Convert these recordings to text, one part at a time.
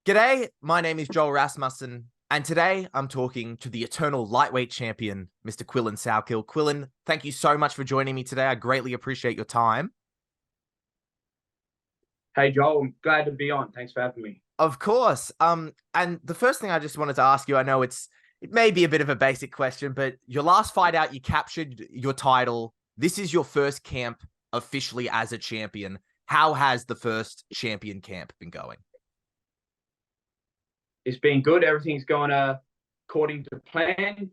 G'day, my name is Joel Rasmussen, and today I'm talking to the eternal lightweight champion, Mr. Quillan Salkilld. Quillan, thank you so much for joining me today. I greatly appreciate your time. Hey Joel, I'm glad to be on. Thanks for having me. Of course. And the first thing I just wanted to ask you, I know it may be a bit of a basic question, but your last fight out, you captured your title. This is your first camp officially as a champion. How has the first champion camp been going? It's been good. Everything's going according to plan.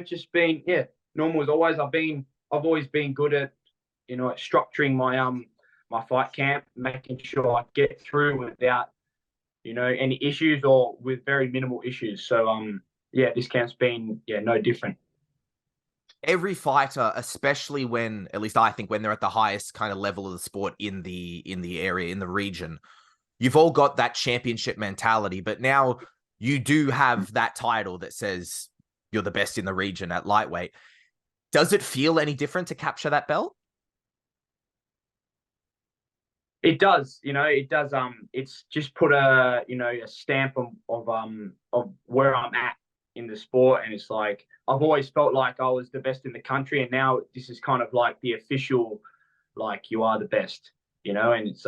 Just been normal as always. I've always been good at at structuring my fight camp, making sure I get through without any issues or with very minimal issues. So this camp's been no different. Every fighter, especially when, at least I think, when they're at the highest kind of level of the sport in the area, in the region, you've all got that championship mentality, but now you do have that title that says you're the best in the region at lightweight. Does it feel any different to capture that belt? It does, it does. It's just put a stamp of where I'm at in the sport, and it's like I've always felt like I was the best in the country, and now this is kind of like the official, like you are the best, and it's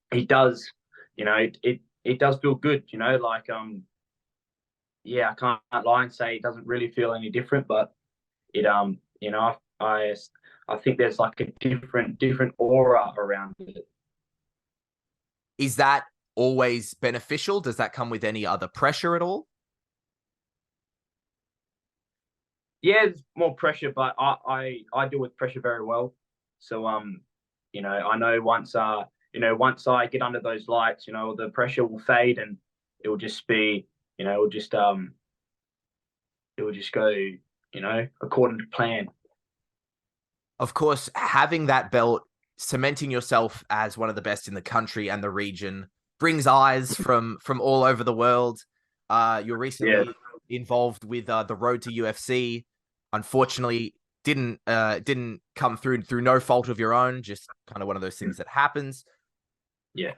it does, it does feel good, like I can't lie and say it doesn't really feel any different, but it I think there's like a different aura around it. Is that always beneficial? Does that come with any other pressure at all? Yeah, there's more pressure, but I deal with pressure very well. So I know once I get under those lights, the pressure will fade and it will just be, it will just go, according to plan. Of course, having that belt, cementing yourself as one of the best in the country and the region, brings eyes from all over the world. You're recently involved with the road to UFC. Unfortunately, didn't come through no fault of your own. Just kind of one of those things that happens. Yeah.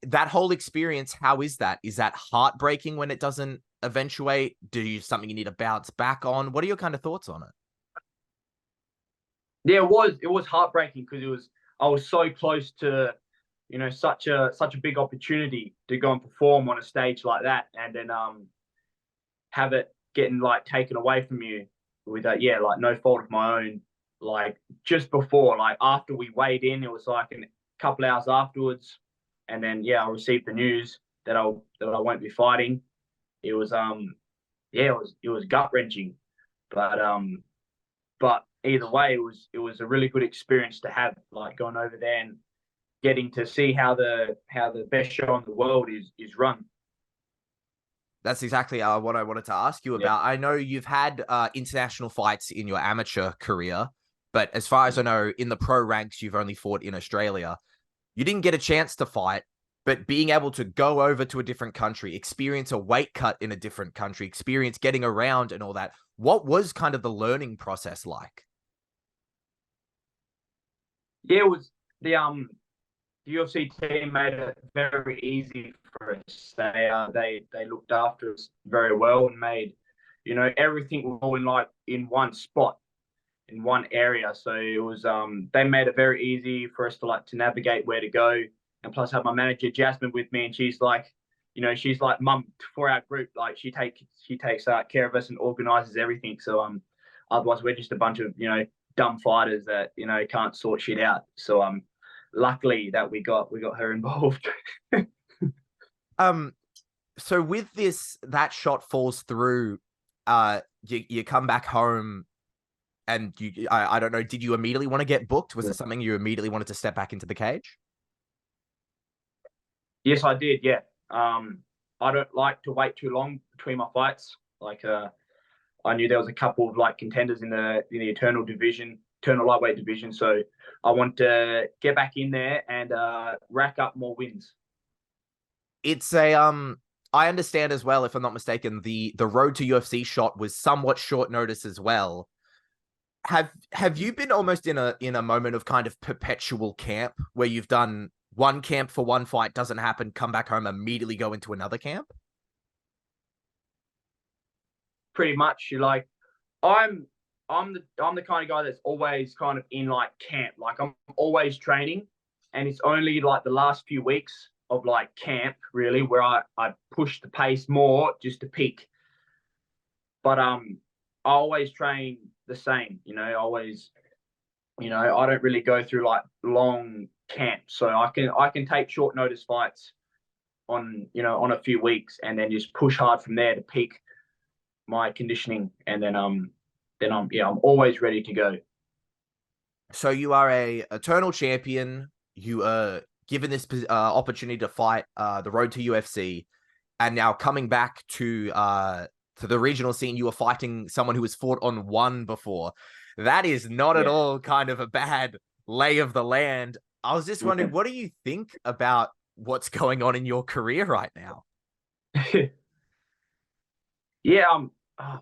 That whole experience, how is that? Is that heartbreaking when it doesn't eventuate? Something you need to bounce back on? What are your kind of thoughts on it? Yeah, it was heartbreaking because I was so close to such a big opportunity to go and perform on a stage like that, and then have it getting like taken away from you with like no fault of my own. Like just before, like after we weighed in, it was like a couple hours afterwards, and then I received the news that I won't be fighting. It was it was gut wrenching, but either way, it was a really good experience to have, like going over there and getting to see how the best show in the world is run. That's exactly what I wanted to ask you about. I know you've had international fights in your amateur career, but as far as I know, in the pro ranks, you've only fought in Australia. You didn't get a chance to fight, but being able to go over to a different country, experience a weight cut in a different country, experience getting around and all that, what was kind of the learning process like? Yeah, it was the UFC team made it very easy for us. They looked after us very well and made everything all in one spot, in one area. So it was they made it very easy for us to navigate where to go. And plus, I had my manager Jasmine with me, and she's like, she's like mum for our group. Like she takes care of us and organizes everything. So otherwise we're just a bunch of dumb fighters that can't sort shit out. So luckily that we got her involved. So with this, that shot falls through, you come back home and I don't know, did you immediately want to get booked? Was it something you immediately wanted to step back into the cage? Yes, I did. Yeah. I don't like to wait too long between my fights. Like I knew there was a couple of like contenders in the eternal lightweight division. So I want to get back in there and rack up more wins. It's a I understand as well, if I'm not mistaken, the road to UFC shot was somewhat short notice as well. Have you been almost in a moment of kind of perpetual camp where you've done one camp for one fight doesn't happen, come back home, immediately go into another camp? Pretty much. You're like, I'm I'm the kind of guy that's always kind of in like camp. Like I'm always training, and it's only like the last few weeks of like camp really where I push the pace more just to peak. But I always train the same. Always. I don't really go through like long camps, so I can take short notice fights on a few weeks, and then just push hard from there to peak my conditioning, and then I'm always ready to go. So you are a eternal champion. You are given this opportunity to fight the road to UFC, and now coming back to the regional scene, you were fighting someone who has fought on one before. That is not at Yeah. all kind of a bad lay of the land. I was just wondering, what do you think about what's going on in your career right now? Yeah, I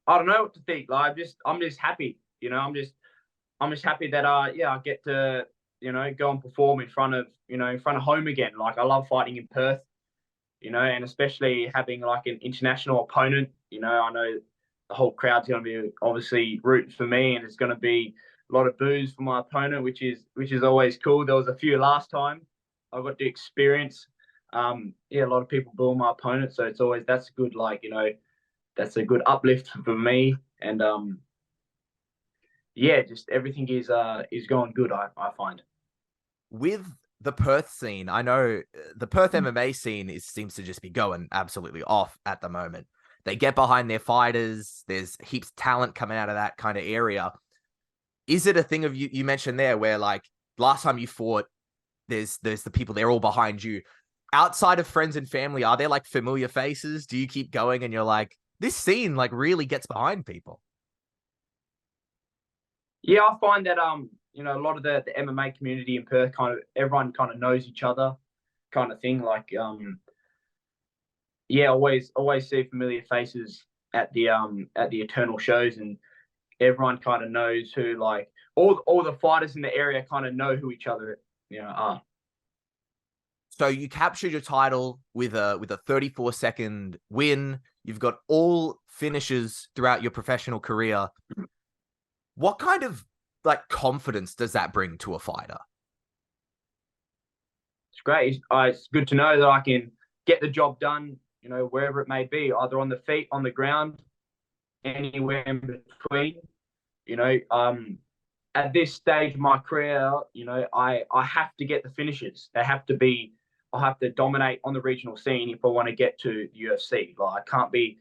don't know what to think. Like, I'm just happy. I'm just happy that yeah, I get to go and perform in front of home again. Like I love fighting in Perth, and especially having like an international opponent. I know the whole crowd's going to be obviously rooting for me, and it's going to be a lot of boos for my opponent, which is always cool. There was a few last time I got to experience. Yeah, a lot of people boo my opponent, so that's good. Like that's a good uplift for me, and yeah, just everything is going good. I find. With the Perth scene, I know the Perth MMA scene seems to just be going absolutely off at the moment. They get behind their fighters. There's heaps of talent coming out of that kind of area. Is it a thing of you mentioned there where like last time you fought, there's the people, they're all behind you. Outside of friends and family, are there like familiar faces? Do you keep going and you're like, this scene like really gets behind people? Yeah, I find that a lot of the MMA community in Perth everyone kind of knows each other, kind of thing. Like yeah, always see familiar faces at the Eternal shows, and everyone kind of knows who, like all the fighters in the area kind of know who each other are. So you captured your title with a 34-second win. You've got all finishes throughout your professional career. What kind of like confidence does that bring to a fighter? It's great. It's good to know that I can get the job done, wherever it may be, either on the feet, on the ground, anywhere in between. At this stage of my career, I have to get the finishes. They have to be. I have to dominate on the regional scene if I want to get to the UFC. Like I can't be,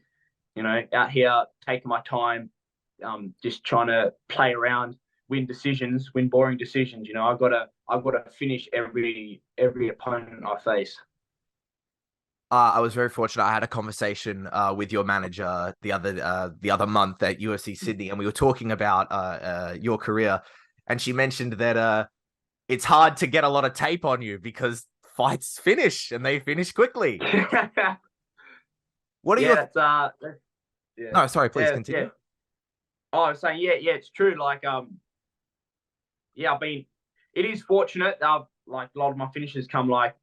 out here taking my time, just trying to play around, win boring decisions. I've got to finish every opponent I face. I was very fortunate. I had a conversation with your manager the other month at UFC Sydney, and we were talking about your career. And she mentioned that it's hard to get a lot of tape on you because fights finish and they finish quickly. What are Yeah, your? yeah, No, sorry. Please yeah, yeah. continue. Oh, I was saying, yeah, it's true. Like, yeah, it is fortunate. Like a lot of my finishes come like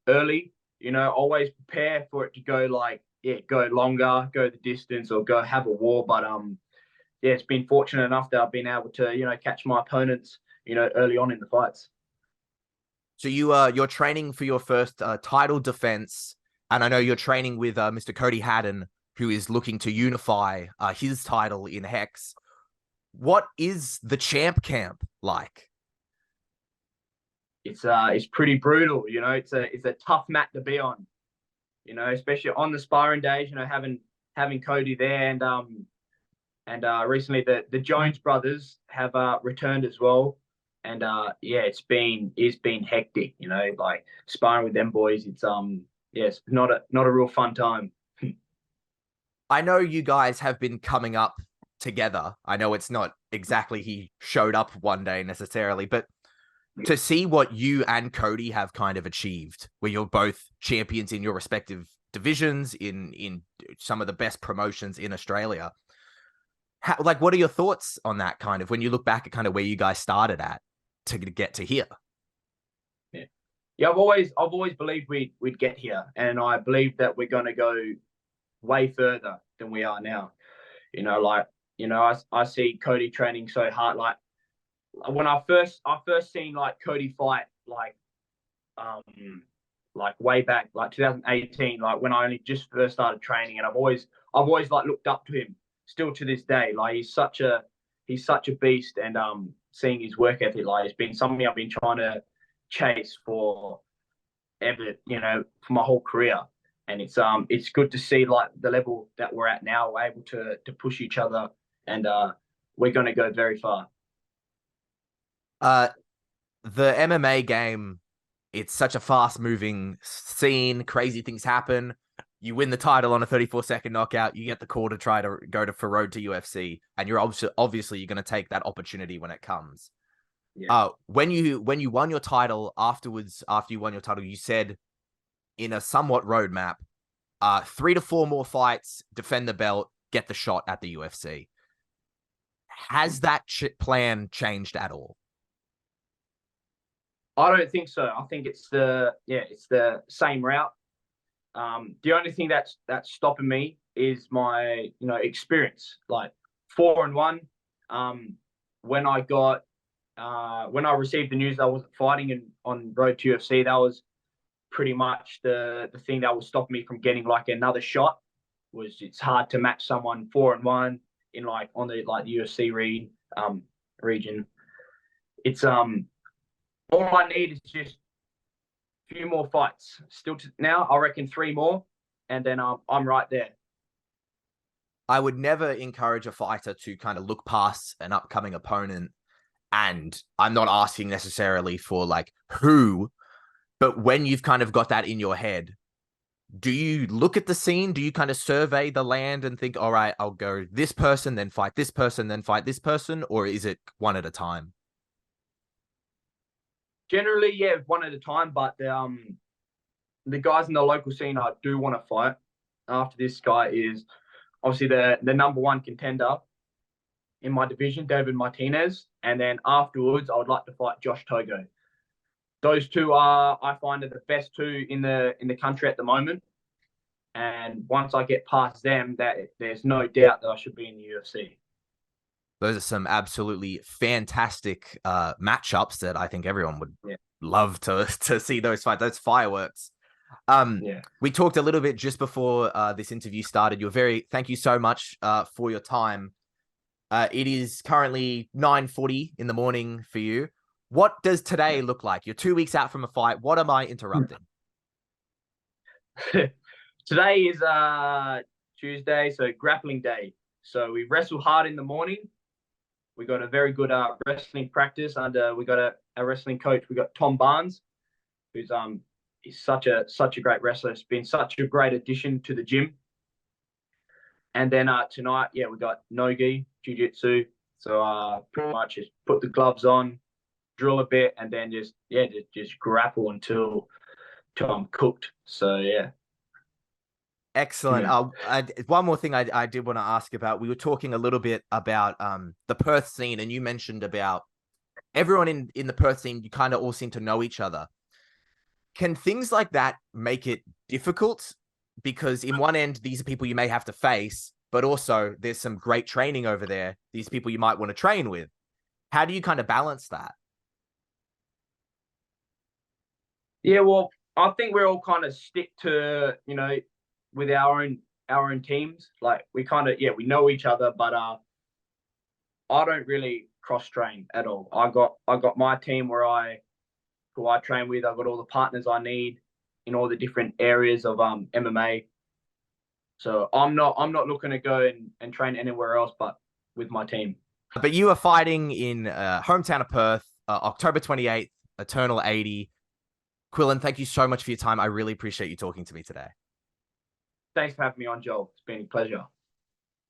early. Always prepare for it to go like, yeah, go longer, go the distance, or go have a war. But yeah, it's been fortunate enough that I've been able to, catch my opponents, early on in the fights. So you're training for your first title defense, and I know you're training with Mr. Cody Haddon, who is looking to unify his title in Hex. What is the champ camp like? It's pretty brutal. It's a tough mat to be on. Especially on the sparring days. Having Cody there, and recently the Jones brothers have returned as well. And yeah, it's been hectic. Like sparring with them boys. Yeah, it's not a real fun time. I know you guys have been coming up together. I know it's not exactly he showed up one day necessarily, but to see what you and Cody have kind of achieved, where you're both champions in your respective divisions in some of the best promotions in Australia. Like, what are your thoughts on that kind of when you look back at kind of where you guys started at to get to here? Yeah. Yeah, I've always believed we'd get here, and I believe that we're going to go way further than we are now. You know, like I see Cody training so hard. When I first seen like Cody fight like way back like 2018, like when I only just first started training, and I've always like looked up to him still to this day. Like he's such a beast, and seeing his work ethic, like it's been something I've been trying to chase for ever, for my whole career. And it's good to see like the level that we're at now. We're able to push each other, and we're going to go very far. Uh, the MMA game, it's such a fast moving scene. Crazy things happen. You win the title on a 34-second knockout. You get the call to try to go for road to UFC, and you're obviously you're going to take that opportunity when it comes. Yeah. When you won your title afterwards, after you won your title, you said in a somewhat roadmap, 3 to 4 more fights, defend the belt, get the shot at the UFC. Has that plan changed at all? I don't think so. I think it's the same route. The only thing that's stopping me is my experience. Like 4-1. When I received the news that I wasn't fighting on road to UFC, that was pretty much the thing that was stopping me from getting like another shot. Was it's hard to match someone 4-1 in like on the UFC region. It's all I need is just a few more fights. Now, I reckon 3 more, and then I'm right there. I would never encourage a fighter to kind of look past an upcoming opponent. And I'm not asking necessarily for like who, but when you've kind of got that in your head, do you look at the scene? Do you kind of survey the land and think, all right, I'll go this person, then fight this person, then fight this person? Or is it one at a time? Generally, yeah, one at a time. But the guys in the local scene I do want to fight after this guy is obviously the number one contender in my division, David Martinez. And then afterwards, I would like to fight Josh Togo. Those two are, I find, are the best two in the country at the moment. And once I get past them, that there's no doubt that I should be in the UFC. Those are some absolutely fantastic matchups that I think everyone would love to see those fights, those fireworks. We talked a little bit just before this interview started. Thank you so much for your time. It is currently 9:40 in the morning for you. What does today look like? You're 2 weeks out from a fight. What am I interrupting? Today is Tuesday, so grappling day. So we wrestle hard in the morning. We got a very good wrestling practice under. We got a wrestling coach. We got Tom Barnes, who's he's such a great wrestler. It's been such a great addition to the gym. And then tonight, we got Nogi Jiu-Jitsu. So pretty much just put the gloves on, drill a bit, and then just grapple until I'm cooked. So yeah. Excellent. One more thing I did want to ask about. We were talking a little bit about the Perth scene, and you mentioned about everyone in the Perth scene. You kind of all seem to know each other. Can things like that make it difficult? Because in one end, these are people you may have to face, but also there's some great training over there. These people you might want to train with. How do you kind of balance that? Yeah, well, I think we're all kind of stick to, with our own teams. Like we kind of, we know each other, but I don't really cross train at all. I got my team who I train with. I've got all the partners I need in all the different areas of MMA. So I'm not looking to go and train anywhere else but with my team. But you are fighting in hometown of Perth, October 28th, Eternal 80. Quillan, thank you so much for your time. I really appreciate you talking to me today. Thanks for having me on, Joel. It's been a pleasure.